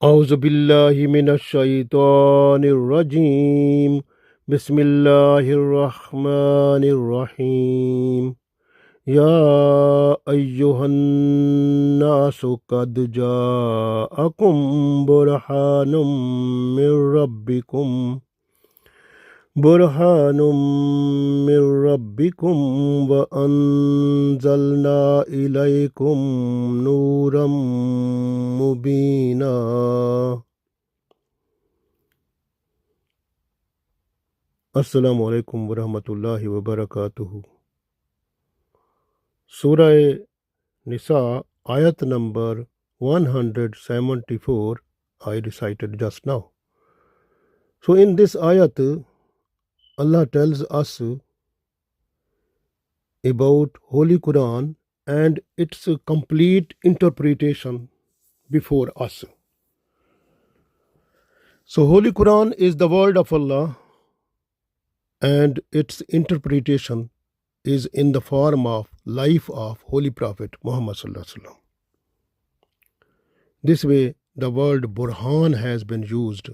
أعوذ بالله من الشيطان الرجيم بسم الله الرحمن الرحيم يا أيها الناس قد جاءكم برهان من ربكم وأنزلنا إليكم نورا مبينا. Assalamu alaikum wa rahmatullahi wa barakatuhu. Surah Nisa Ayat number 174 I recited just now. So in this ayat, Allah tells us about Holy Quran and its complete interpretation before us. So Holy Quran is the word of Allah and its interpretation is in the form of life of Holy Prophet Muhammad Sallallahu Alaihi Wasallam. This way the word Burhan has been used,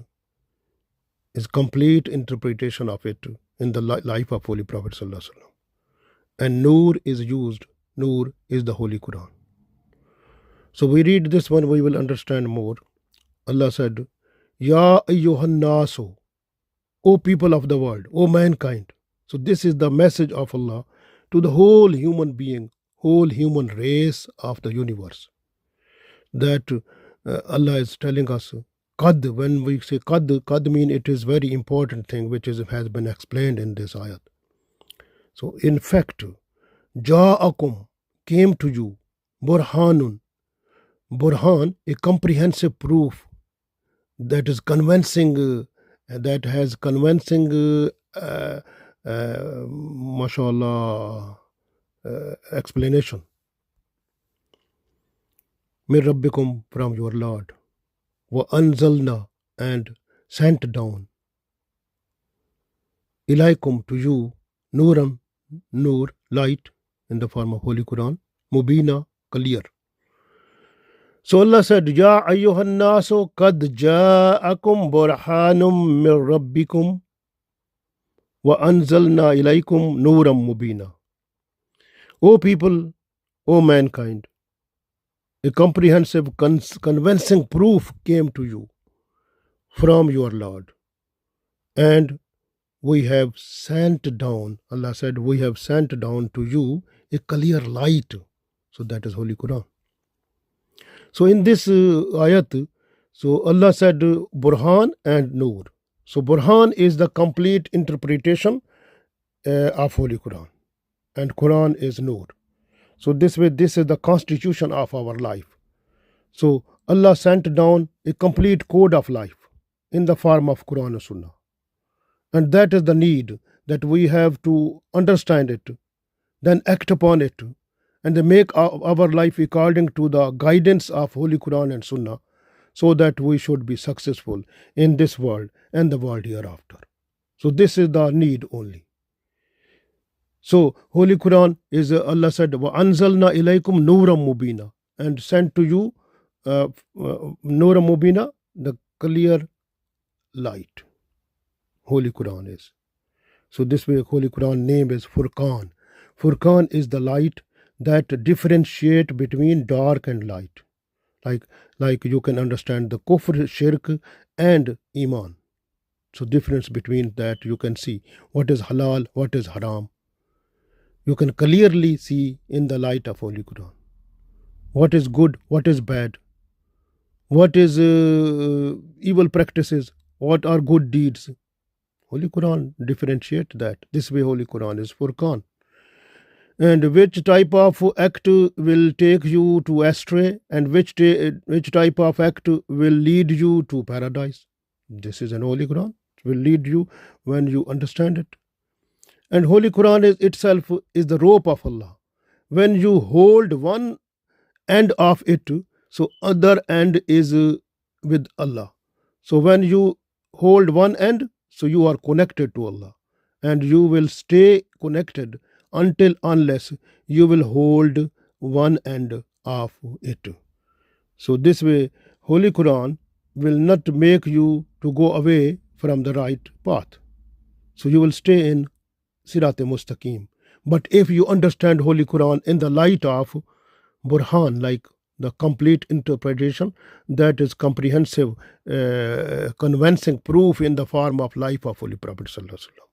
is complete interpretation of it in the life of Holy Prophet Sallallahu Alaihi Wasallam. And Noor is used, Noor is the Holy Quran. So we read this one, we will understand more. Allah said, Ya ayyuhan nasu, O people of the world, O mankind. So this is the message of Allah to the whole human being, whole human race of the universe. That Allah is telling us, Qad, when we say Qad mean it is very important thing which has been explained in this ayat. So in fact, Ja'akum, came to you, Burhanun, Burhan, a comprehensive proof that is convincing, that has convincing, mashallah, explanation. Min Rabbikum, from your Lord. Wa anzalna, and sent down. Ilaikum, to you, Nuram, Nur, light, in the form of Holy Quran. Mubina, clear. So Allah said, Ya ayyuhan nasu qad ja'akum burhanum min rabbikum wa anzalna ilaykum nuram mubina. O people, O mankind, a comprehensive, convincing proof came to you from your Lord. And we have sent down, Allah said, we have sent down to you a clear light. So that is Holy Quran. So in this ayat, so Allah said Burhan and Noor. So Burhan is the complete interpretation of Holy Quran. And Quran is Noor. So this way, this is the constitution of our life. So Allah sent down a complete code of life in the form of Quran and Sunnah. And that is the need that we have to understand it, then act upon it, and then make our life according to the guidance of Holy Quran and Sunnah, so that we should be successful in this world and the world hereafter. So this is the need only. So Holy Quran is, Allah said, wa anzalna ilaykum nuram mubina, and sent to you nuram mubina, the clear light. Holy Quran is. So this way Holy Quran name is Furqan. Furqan is the light that differentiate between dark and light. Like you can understand the kufr, shirk and iman. So difference between that you can see what is halal, what is haram. You can clearly see in the light of Holy Quran. What is good, what is bad. What is evil practices, what are good deeds. Holy Quran differentiate that. This way Holy Quran is Furqan. And which type of act will take you to astray, and which type of act will lead you to paradise. This is an Holy Quran. It will lead you when you understand it. And Holy Quran is itself is the rope of Allah. When you hold one end of it, so other end is with Allah. So when you hold one end, so you are connected to Allah, and you will stay connected unless you will hold one end of it. So this way Holy Quran will not make you to go away from the right path. So you will stay in Sirat Mustaqim. But if you understand Holy Quran in the light of Burhan, like the complete interpretation, that is comprehensive, convincing proof in the form of life of Holy Prophet Sallallahu Alaihi Wasallam.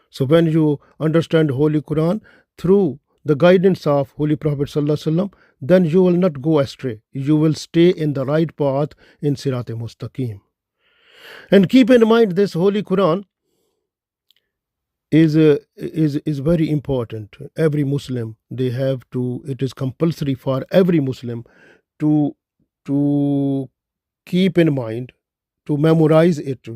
So when you understand Holy Quran through the guidance of Holy Prophet Sallallahu Alaihi Wasallam, then you will not go astray. You will stay in the right path in Sirat Mustaqim. And keep in mind, this Holy Quran is very important. Every Muslim, they have to. It is compulsory for every Muslim to keep in mind, to memorize it.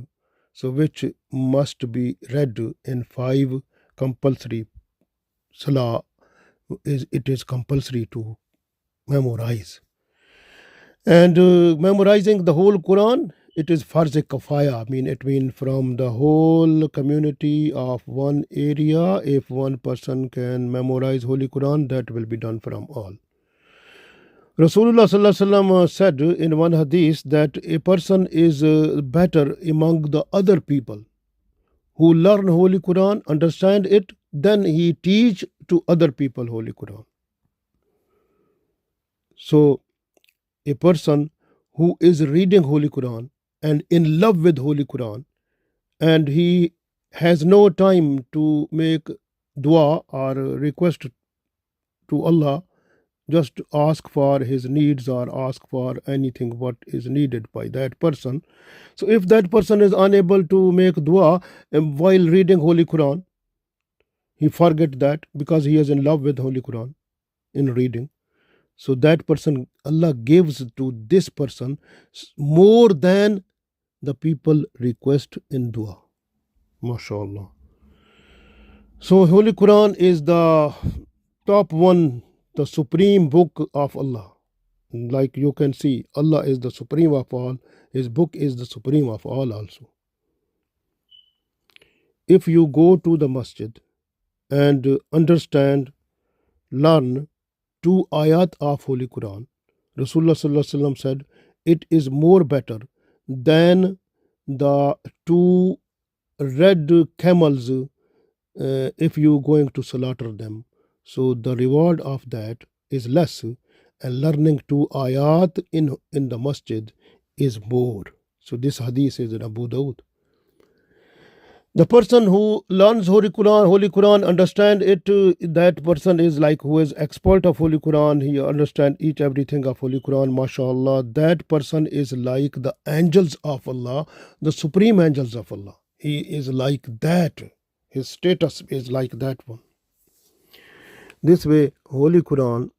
So which must be read in 5 compulsory salah. It is compulsory to memorize. And memorizing the whole Quran, it is farz kafaya. It means from the whole community of one area, if one person can memorize Holy Quran, that will be done from all. Rasulullah Sallallahu Alaihi Wasallam said in one hadith that a person is better among the other people who learn Holy Quran, understand it, then he teach to other people Holy Quran. So a person who is reading Holy Quran and in love with Holy Quran, and he has no time to make dua or request to Allah, just ask for his needs or ask for anything what is needed by that person. So if that person is unable to make dua while reading Holy Quran, he forget that because he is in love with Holy Quran in reading. So that person, Allah gives to this person more than the people request in dua. MashaAllah. So Holy Quran is the top one, the supreme book of Allah. Like you can see, Allah is the supreme of all. His book is the supreme of all also. If you go to the masjid and understand, learn 2 ayat of Holy Quran, Rasulullah Sallallahu Alaihi Wasallam said, it is more better than the 2 red camels if you going to slaughter them. So the reward of that is less, and learning 2 ayat in the masjid is more. So this hadith is in Abu Dawud. The person who learns Holy Quran, understand it, that person is like who is expert of Holy Quran. He understand everything of Holy Quran, mashallah. That person is like the angels of Allah, the supreme angels of Allah. He is like that. His status is like that one. This way, Holy Quran,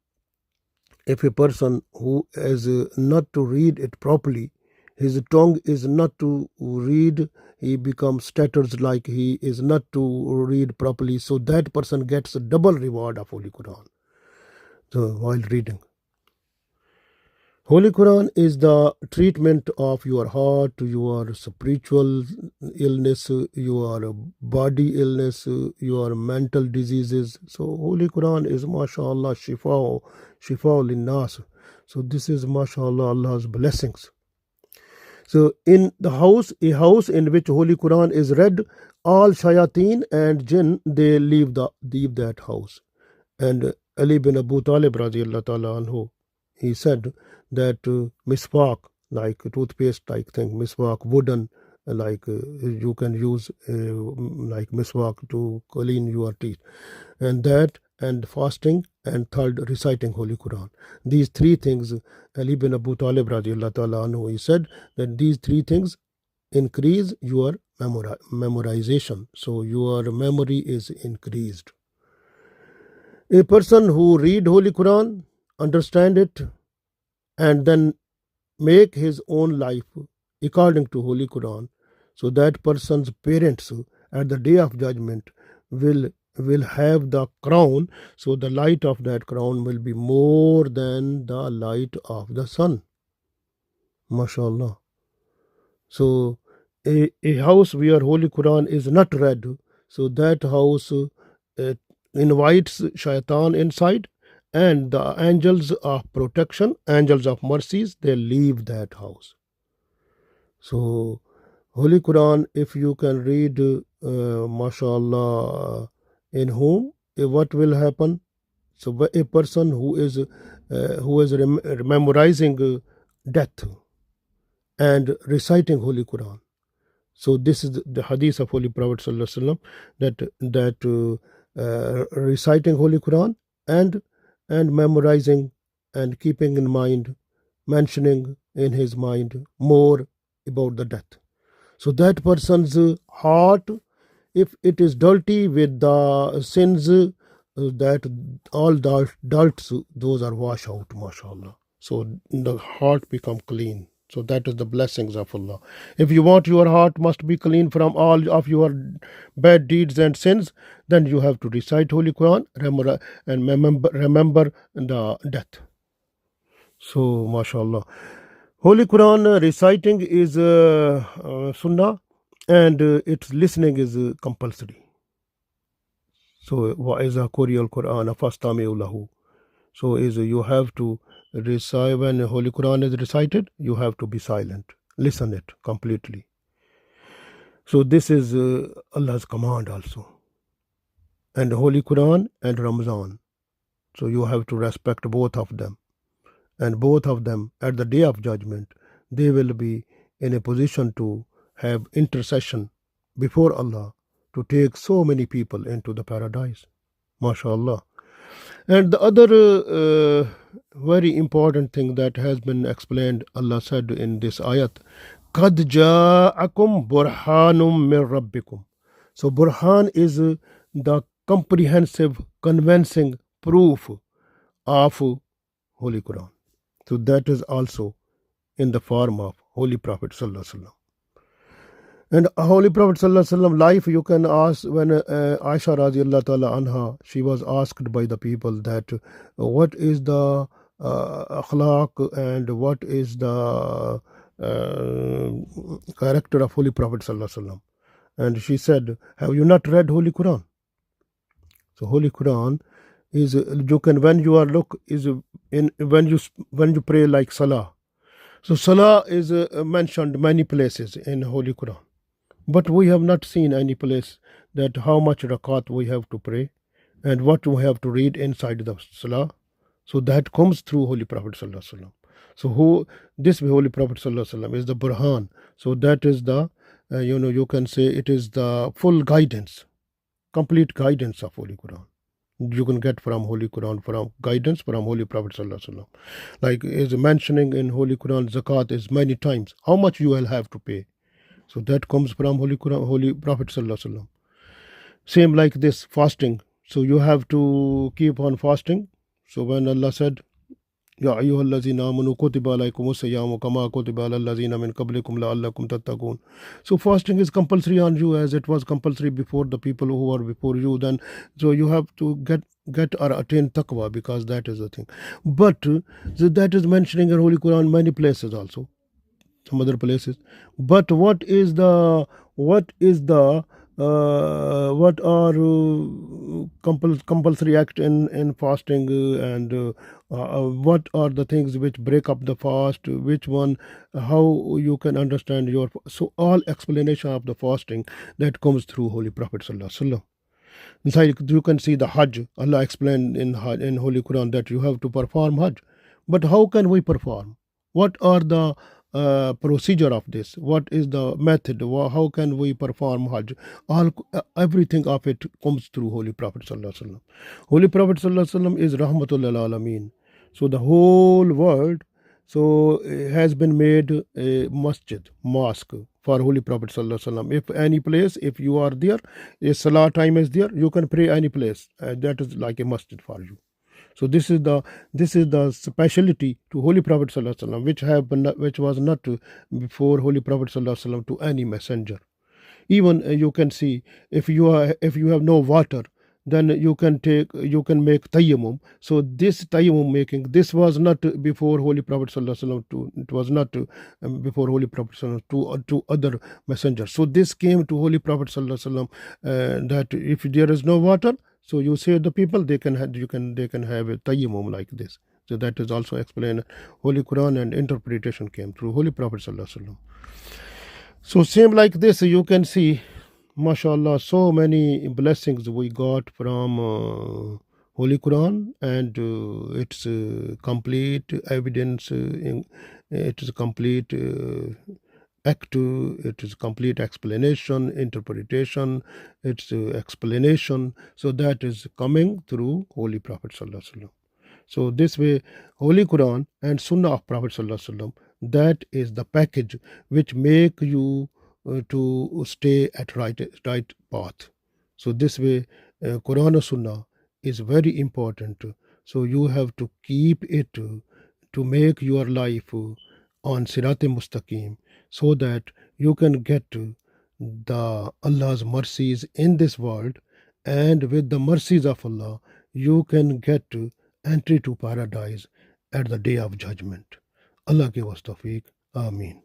if a person who is not to read it properly, his tongue is not to read, he becomes stutters, like he is not to read properly. So that person gets a double reward of Holy Quran. So while reading, Holy Quran is the treatment of your heart, your spiritual illness, your body illness, your mental diseases. So Holy Quran is, mashallah, shifa linnas. So this is, mashallah, Allah's blessings. So in the house, a house in which Holy Quran is read, all shayateen and jinn, they leave that house. And Ali bin Abu Talib radiallahu ta'ala anhu, he said that miswak, like toothpaste like thing, miswak, wooden, like you can use like miswak to clean your teeth, and that, and fasting, and third, reciting Holy Quran. These 3 things, Ali bin Abu Talib radiallahu ta'ala anhu, he said that these 3 things increase your memorization. So your memory is increased. A person who read Holy Quran, understand it, and then make his own life according to Holy Quran, so that person's parents at the day of judgment will have the crown. So the light of that crown will be more than the light of the sun. MashaAllah. So a house where Holy Quran is not read, so that house invites shaitan inside, and the angels of protection, angels of mercies, they leave that house. So Holy Quran, if you can read, mashallah, in whom, what will happen? So a person who is memorizing death and reciting Holy Quran. So this is the hadith of Holy Prophet Sallallahu Alaihi Wasallam, that reciting Holy Quran and memorizing and keeping in mind, mentioning in his mind more about the death. So that person's heart, if it is dirty with the sins, that all dirts, those are washed out, mashallah. So the heart become clean. So that is the blessings of Allah. If you want your heart must be clean from all of your bad deeds and sins, then you have to recite Holy Quran and remember the death. So mashallah. Holy Quran reciting is sunnah, and its listening is compulsory. So وَإِذَا قُرِئَ الْقُرْآنَ فَاسْتَمِعُوا لَهُ. So is you have to recite, when Holy Quran is recited, you have to be silent. Listen it completely. So this is Allah's command also. And Holy Quran and Ramzan. So you have to respect both of them. And both of them at the day of judgment, they will be in a position to have intercession before Allah to take so many people into the paradise. MashaAllah. And the other very important thing that has been explained, Allah said in this ayat, قَدْ جَاءَكُمْ بُرْحَانٌ مِّن رَبِّكُمْ. So Burhan is the comprehensive, convincing proof of Holy Quran. So that is also in the form of Holy Prophet Sallallahu Alaihi Wasallam. And Holy Prophet Sallallahu Alaihi Wasallam life, you can ask when Aisha radiallahu ta'ala anha, she was asked by the people that what is the akhlaq and what is the character of Holy Prophet Sallallahu Alaihi Wasallam. And she said, have you not read Holy Quran? So Holy Quran is, you can, when you are look, is in when you pray like Salah. So Salah is mentioned many places in Holy Quran. But we have not seen any place that how much rakat we have to pray and what we have to read inside the Salah. So that comes through Holy Prophet Sallallahu Alaihi Wasallam. So this Holy Prophet Sallallahu Alaihi Wasallam is the Burhan. So that is the, you can say it is the full guidance, complete guidance of Holy Quran. You can get from Holy Quran, from guidance from Holy Prophet Sallallahu Alaihi Wasallam. Like is mentioning in Holy Quran, zakat is many times. How much you will have to pay? So that comes from Holy Quran, Holy Prophet Sallallahu Alaihi Wasallam. Same like this fasting. So you have to keep on fasting. So when Allah said, Ya ayyuhallazina amanu kutiba alaykumus siyamu kama kutiba alal ladzina min qablikum la'allakum tattaqun. So fasting is compulsory on you as it was compulsory before the people who are before you. Then so you have to get or attain taqwa, because that is the thing. But so that is mentioning in Holy Quran many places also, some other places. But what are compulsory act in fasting, and what are the things which break up the fast, which one, how you can understand your, so all explanation of the fasting that comes through Holy Prophet Sallallahu Alaihi Wasallam. Inside you can see the Hajj. Allah explained in Holy Quran that you have to perform Hajj. But how can we perform? What are the procedure of this? What is the method? How can we perform Hajj? Everything of it comes through Holy Prophet Sallallahu Alaihi Wasallam. Holy Prophet Sallallahu Alaihi Wasallam is Rahmatul lil Alameen. So the whole world has been made a mosque for Holy Prophet Sallallahu Alaihi Wasallam. If any place, if you are there, a Salah time is there, you can pray any place. That is like a masjid for you. So this is the speciality to Holy Prophet Sallallahu Alaihi Wasallam, which was not before Holy Prophet Sallallahu Alaihi Wasallam to any messenger. Even you can see, if you have no water, then you can make tayammum. So this tayammum making, this was not before Holy Prophet Sallallahu Alaihi Wasallam it was not before Holy Prophet Sallallahu Alaihi Wasallam to other messengers. So this came to Holy Prophet Sallallahu Alaihi Wasallam, that if there is no water, so you say the people they can have a tayammum like this. So that is also explained. Holy Quran and interpretation came through Holy Prophet Sallallahu Alaihi Wasallam. So same like this, you can see, mashallah, so many blessings we got from Holy Quran, and it's complete evidence, it is complete act, it is complete explanation, interpretation, it's explanation. So that is coming through Holy Prophet Sallallahu Alaihi Wasallam. So this way, Holy Quran and Sunnah of Prophet Sallallahu Alaihi Wasallam, that is the package which make you to stay at right path. So this way, Quran and Sunnah is very important. So you have to keep it to make your life on Sirat Mustaqim, so that you can get the Allah's mercies in this world, and with the mercies of Allah you can get entry to paradise at the day of judgment. Allah give us tawfiq. Ameen.